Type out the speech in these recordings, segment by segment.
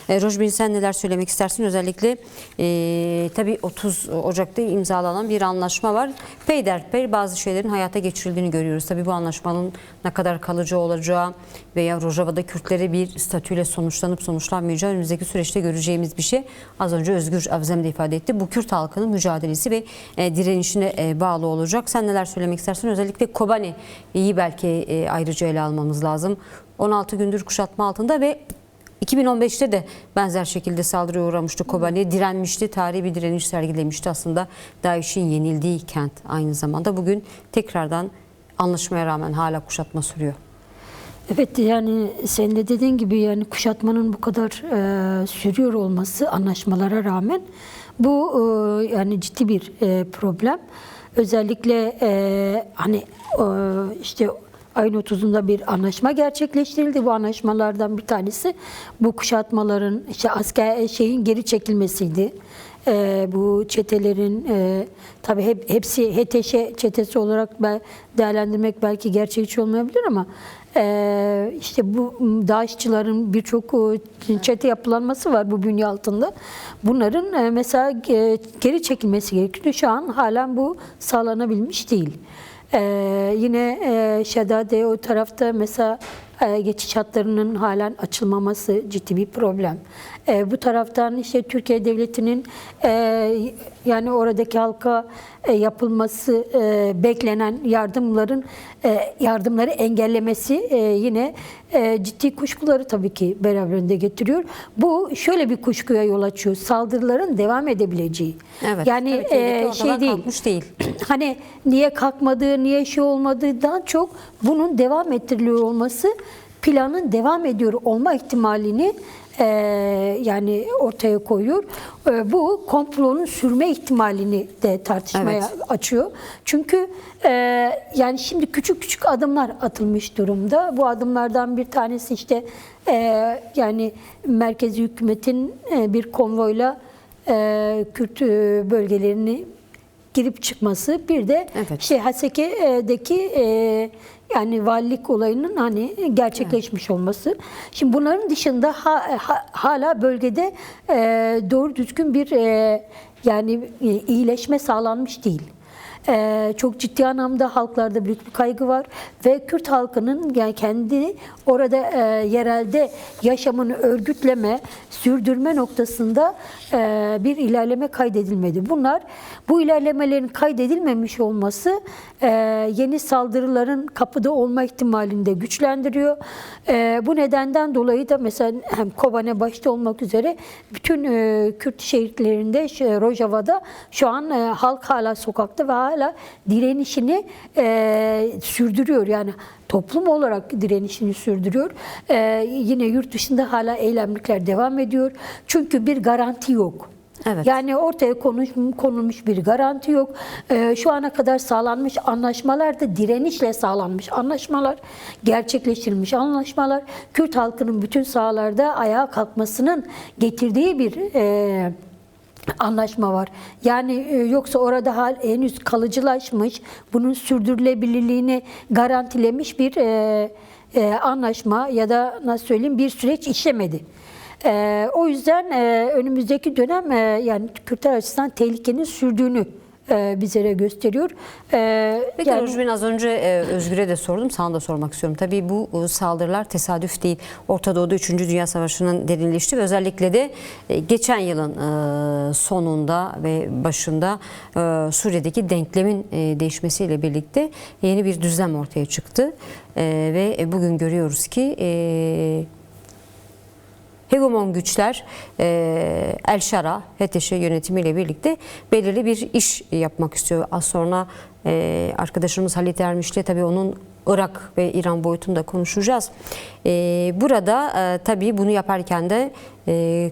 Rojbin, sen neler söylemek istersin? Özellikle tabii 30 Ocak'ta imzalanan bir anlaşma var. Peyderpey bazı şeylerin hayata geçirildiğini görüyoruz. Tabii bu anlaşmanın ne kadar kalıcı olacağı veya Rojava'da Kürtlere bir statüyle sonuçlanıp sonuçlanmayacağı önümüzdeki süreçte göreceğimiz bir şey. Az önce Özgür Avzem de ifade etti. Bu Kürt halkının mücadelesi ve direnişine bağlı olacak. Sen neler söylemek istersin? Özellikle Kobani'yi belki ayrıca ele almamız lazım. 16 gündür kuşatma altında ve 2015'te de benzer şekilde saldırıya uğramıştı Kobani. Direnmişti, tarihi bir direniş sergilemişti. Aslında DAEŞ'in yenildiği kent aynı zamanda. Bugün tekrardan anlaşmaya rağmen hala kuşatma sürüyor. Evet, yani senin de dediğin gibi yani kuşatmanın bu kadar sürüyor olması anlaşmalara rağmen bu yani ciddi bir problem. Özellikle hani işte ayın 30'unda bir anlaşma gerçekleştirildi. Bu anlaşmalardan bir tanesi bu kuşatmaların işte asker geri çekilmesiydi. Bu çetelerin tabii hepsi HTŞ çetesi olarak değerlendirmek belki gerçekçi olmayabilir ama işte bu DAEŞ'çıların birçok çete yapılanması var bu bünye altında. Bunların mesela geri çekilmesi gerekiyor. Şu an halen bu sağlanabilmiş değil. Yine Şedade o tarafta mesela geçiş hatlarının halen açılmaması ciddi bir problem. Bu taraftan işte Türkiye Devleti'nin yani oradaki halka yapılması beklenen yardımları engellemesi yine ciddi kuşkuları tabii ki beraberinde getiriyor. Bu şöyle bir kuşkuya yol açıyor. Saldırıların devam edebileceği. Evet, yani şey değil. Hani niye kalkmadığı, niye şey olmadığından çok bunun devam ettiriliyor olması planın devam ediyor olma ihtimalini yani ortaya koyuyor. Bu komplonun sürme ihtimalini de tartışmaya açıyor. Çünkü yani şimdi küçük küçük adımlar atılmış durumda. Bu adımlardan bir tanesi işte yani merkezi hükümetin bir konvoyla Kürt bölgelerini girip çıkması. Bir de işte Haseke'deki yani valilik olayının hani gerçekleşmiş olması. Şimdi bunların dışında hala bölgede doğru düzgün bir yani iyileşme sağlanmış değil. Çok ciddi anlamda halklarda büyük bir kaygı var ve Kürt halkının yani kendi orada yerelde yaşamını örgütleme, sürdürme noktasında bir ilerleme kaydedilmedi. Bu ilerlemelerin kaydedilmemiş olması yeni saldırıların kapıda olma ihtimalini de güçlendiriyor. Bu nedenden dolayı da mesela hem Kobane başta olmak üzere bütün Kürt şehitlerinde Rojava'da şu an halk hala sokakta ve hala direnişini sürdürüyor. Yani toplum olarak direnişini sürdürüyor. Yine yurt dışında hala eylemlikler devam ediyor. Çünkü bir garanti yok. Evet. Yani ortaya konulmuş bir garanti yok. Şu ana kadar sağlanmış anlaşmalar da direnişle sağlanmış anlaşmalar, gerçekleştirilmiş anlaşmalar, Kürt halkının bütün sahalarda ayağa kalkmasının getirdiği bir anlaşma var. Yani yoksa orada henüz kalıcılaşmış, bunun sürdürülebilirliğini garantilemiş bir anlaşma ya da nasıl söyleyeyim bir süreç işlemedi. O yüzden önümüzdeki dönem yani Kürtler açısından tehlikenin sürdüğünü bizlere gösteriyor. Peki yani, Rojbin, az önce Özgür'e de sordum, sana da sormak istiyorum. Tabii bu saldırılar tesadüf değil. Orta Doğu'da 3. Dünya Savaşı'nın derinleşti ve özellikle de geçen yılın sonunda ve başında Suriye'deki denklemin değişmesiyle birlikte yeni bir düzlem ortaya çıktı. Ve bugün görüyoruz ki hegemon güçler El-Şara, HTŞ yönetimiyle birlikte belirli bir iş yapmak istiyor. Az sonra arkadaşımız Halit Ermiş'le tabii onun Irak ve İran boyutunu da konuşacağız. Burada tabii bunu yaparken de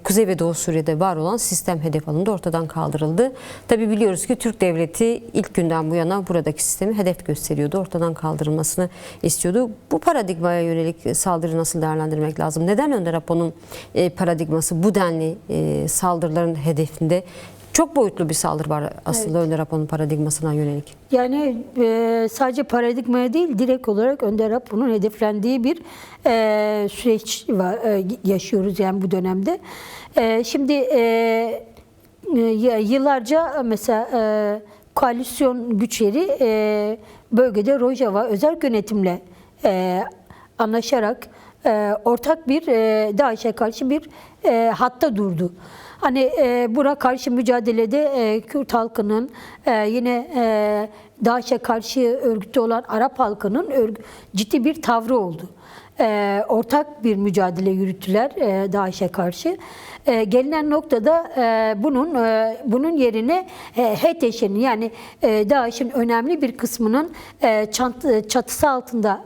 Kuzey ve Doğu Suriye'de var olan sistem hedef alındı, ortadan kaldırıldı. Tabii biliyoruz ki Türk Devleti ilk günden bu yana buradaki sistemi hedef gösteriyordu, ortadan kaldırılmasını istiyordu. Bu paradigmaya yönelik saldırı nasıl değerlendirmek lazım? Neden Önder Apo'nun paradigması bu denli saldırıların hedefinde? Çok boyutlu bir saldırı var aslında Önder Apo'nun paradigmasına yönelik. Yani sadece paradigmaya değil, direkt olarak Önder Apo'nun hedeflendiği bir süreç yaşıyoruz yani bu dönemde. Şimdi yıllarca mesela koalisyon güçleri bölgede Rojava özel yönetimle anlaşarak ortak bir DAEŞ'e karşı bir hatta durdu. Hani buna karşı mücadelede Kürt halkının yine DAEŞ'e karşı örgütü olan Arap halkının ciddi bir tavrı oldu. Ortak bir mücadele yürüttüler DAEŞ'e karşı. Gelinen noktada bunun yerine HTŞ'nin yani DAEŞ'in önemli bir kısmının çatısı altında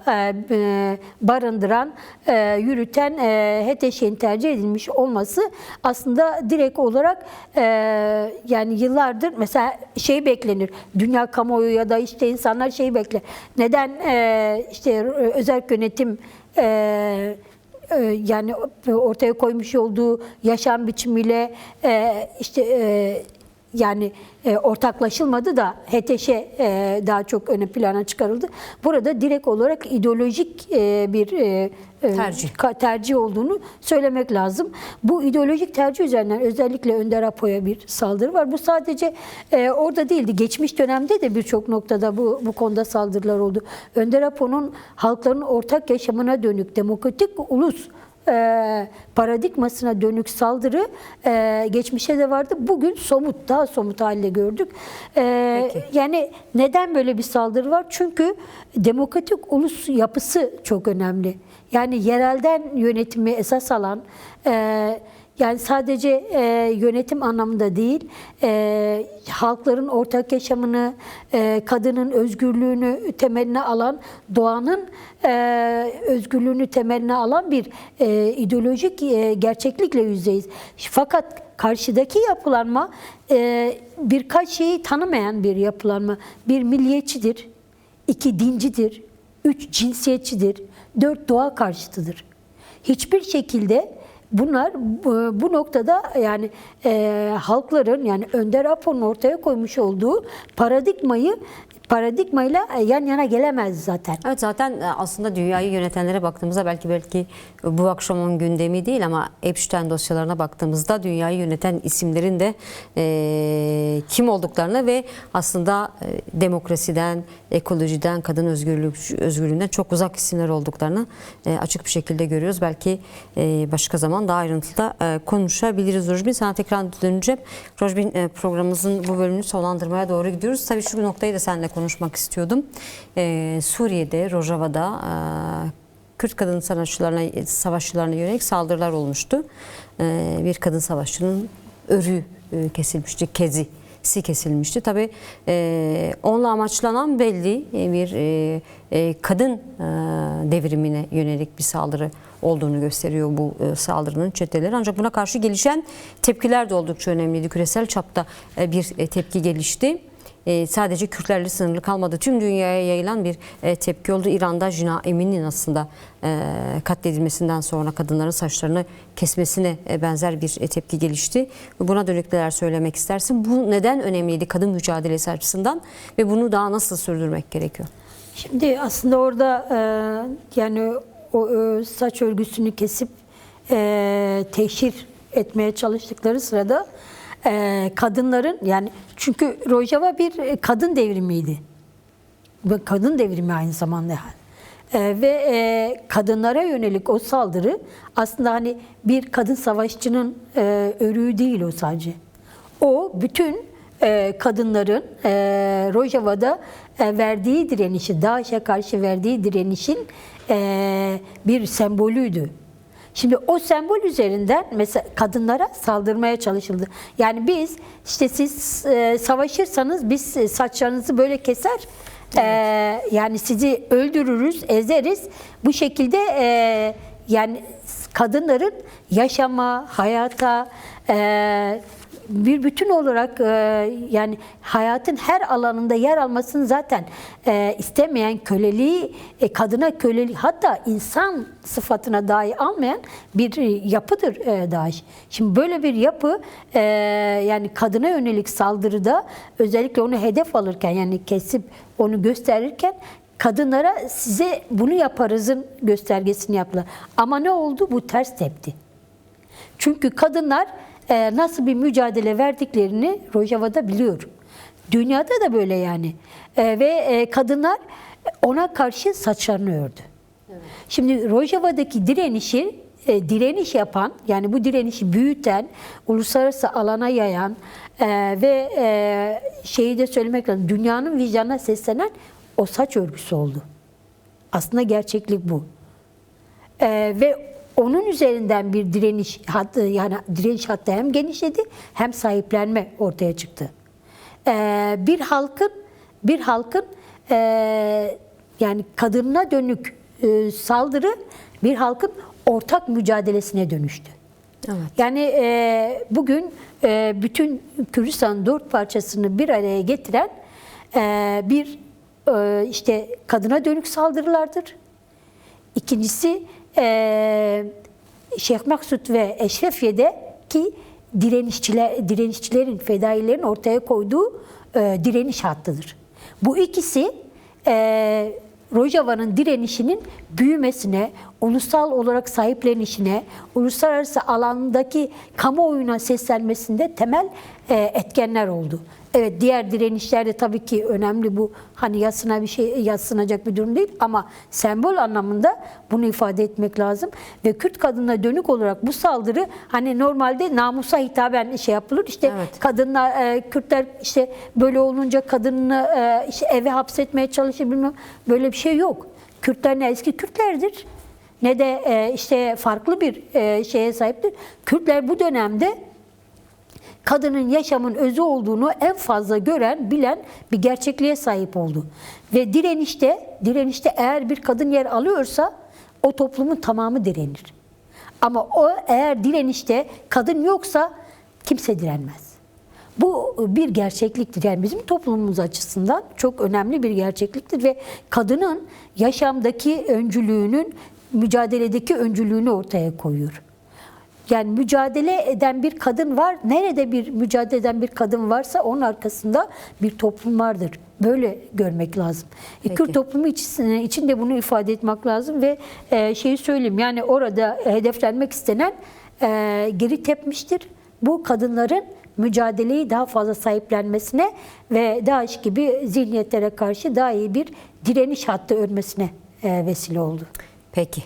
barındıran, yürüten HTŞ'nin tercih edilmiş olması aslında direkt olarak yani yıllardır mesela şey beklenir. Dünya kamuoyu ya da işte insanlar şey bekler. Neden işte özel yönetim yani ortaya koymuş olduğu yaşam biçimiyle yani ortaklaşılmadı da HTŞ daha çok öne plana çıkarıldı. Burada direkt olarak ideolojik bir tercih olduğunu söylemek lazım. Bu ideolojik tercih üzerinden özellikle Önder Apo'ya bir saldırı var. Bu sadece orada değildi. Geçmiş dönemde de birçok noktada bu konuda saldırılar oldu. Önder Apo'nun halkların ortak yaşamına dönük demokratik ulus paradigmasına dönük saldırı geçmişe de vardı. Bugün daha somut halde gördük. Yani neden böyle bir saldırı var? Çünkü demokratik ulus yapısı çok önemli. Yani yerelden yönetimi esas alan, yani sadece yönetim anlamında değil, halkların ortak yaşamını, kadının özgürlüğünü temeline alan, doğanın özgürlüğünü temeline alan bir ideolojik gerçeklikle yüzdeyiz. Fakat karşıdaki yapılanma birkaç şeyi tanımayan bir yapılanma. Bir milliyetçidir, 2 dincidir, 3 cinsiyetçidir, 4 doğa karşıtıdır. Hiçbir şekilde bunlar bu noktada yani halkların yani Önder Apo'nun ortaya koymuş olduğu paradigmayla yan yana gelemez zaten. Evet, zaten aslında dünyayı yönetenlere baktığımızda belki bu akşamın gündemi değil ama Epstein dosyalarına baktığımızda dünyayı yöneten isimlerin de kim olduklarını ve aslında demokrasiden, ekolojiden, kadın özgürlüğünden çok uzak isimler olduklarını açık bir şekilde görüyoruz. Belki başka zaman daha ayrıntılı konuşabiliriz. Rojbin, sana tekrar döneceğim. Rojbin, programımızın bu bölümünü sonlandırmaya doğru gidiyoruz. Tabii şu noktayı da seninle konuşmak istiyordum. Suriye'de, Rojava'da Kürt kadın savaşçılarına yönelik saldırılar olmuştu. Bir kadın savaşçının örü kesilmişti, kezisi kesilmişti. Tabii onunla amaçlanan belli bir kadın devrimine yönelik bir saldırı olduğunu gösteriyor bu saldırının çeteleri. Ancak buna karşı gelişen tepkiler de oldukça önemliydi. Küresel çapta bir tepki gelişti. Sadece Kürtlerle sınırlı kalmadı. Tüm dünyaya yayılan bir tepki oldu. İran'da Jina Emin'in aslında katledilmesinden sonra kadınların saçlarını kesmesine benzer bir tepki gelişti. Buna dönük neler söylemek istersin? Bu neden önemliydi kadın mücadelesi açısından ve bunu daha nasıl sürdürmek gerekiyor? Şimdi aslında orada yani o saç örgüsünü kesip teşhir etmeye çalıştıkları sırada kadınların yani çünkü Rojava bir kadın devrimiydi. Kadın devrimi aynı zamanda. Ve kadınlara yönelik o saldırı aslında hani bir kadın savaşçının örüğü değil o sadece. O bütün kadınların Rojava'da verdiği direnişi, DAEŞ'e karşı verdiği direnişin bir sembolüydü. Şimdi o sembol üzerinden mesela kadınlara saldırmaya çalışıldı. Yani biz işte siz savaşırsanız biz saçlarınızı böyle keser, yani sizi öldürürüz, ezeriz. Bu şekilde yani kadınların yaşama, hayata, bir bütün olarak yani hayatın her alanında yer almasını zaten istemeyen, köleliği, kadına kölelik, hatta insan sıfatına dahi almayan bir yapıdır DAEŞ. Şimdi böyle bir yapı yani kadına yönelik saldırıda, özellikle onu hedef alırken, yani kesip onu gösterirken, kadınlara size bunu yaparızın göstergesini yaptılar. Ama ne oldu? Bu ters tepti. Çünkü kadınlar nasıl bir mücadele verdiklerini Rojava'da biliyor. Dünyada da böyle yani. Ve kadınlar ona karşı saçlarını ördü. Evet. Şimdi Rojava'daki direniş yapan, yani bu direnişi büyüten, uluslararası alana yayan ve şeyi de söylemek lazım, dünyanın vicdanına seslenen o saç örgüsü oldu. Aslında gerçeklik bu. Ve onun üzerinden bir direniş hattı, yani direniş hattı hem genişledi hem sahiplenme ortaya çıktı. Bir halkın yani kadına dönük saldırı bir halkın ortak mücadelesine dönüştü. Evet. Yani bugün bütün Kürdistan'ın 4 parçasını bir araya getiren bir işte kadına dönük saldırılardır. İkincisi Şeyh Maksut ve Eşrefiye'deki direnişçilerin, fedailerin ortaya koyduğu direniş hattıdır. Bu ikisi Rojava'nın direnişinin büyümesine, ulusal olarak sahiplenişine, uluslararası alandaki kamuoyuna seslenmesinde temel etkenler oldu. Evet, diğer direnişler de tabii ki önemli, bu hani yadsınacak bir durum değil, ama sembol anlamında bunu ifade etmek lazım. Ve Kürt kadınına dönük olarak bu saldırı hani normalde namusa hitaben yapılır. İşte evet, kadınlar, Kürtler işte böyle olunca kadını işte eve hapsetmeye çalışır, bilmem, böyle bir şey yok. Kürtler ne eski Kürtlerdir ne de işte farklı bir şeye sahiptir. Kürtler bu dönemde kadının yaşamın özü olduğunu en fazla gören, bilen bir gerçekliğe sahip oldu. Ve direnişte eğer bir kadın yer alıyorsa o toplumun tamamı direnir. Ama o eğer direnişte kadın yoksa kimse direnmez. Bu bir gerçekliktir. Yani bizim toplumumuz açısından çok önemli bir gerçekliktir ve kadının yaşamdaki öncülüğünün, mücadeledeki öncülüğünü ortaya koyuyor. Yani mücadele eden bir kadın var. Nerede bir mücadele eden bir kadın varsa onun arkasında bir toplum vardır. Böyle görmek lazım. Kürt toplumu için de bunu ifade etmek lazım ve şeyi söyleyeyim, yani orada hedeflenmek istenen geri tepmiştir. Bu kadınların mücadeleyi daha fazla sahiplenmesine ve DAEŞ gibi zihniyetlere karşı daha iyi bir direniş hattı örmesine vesile oldu. Peki.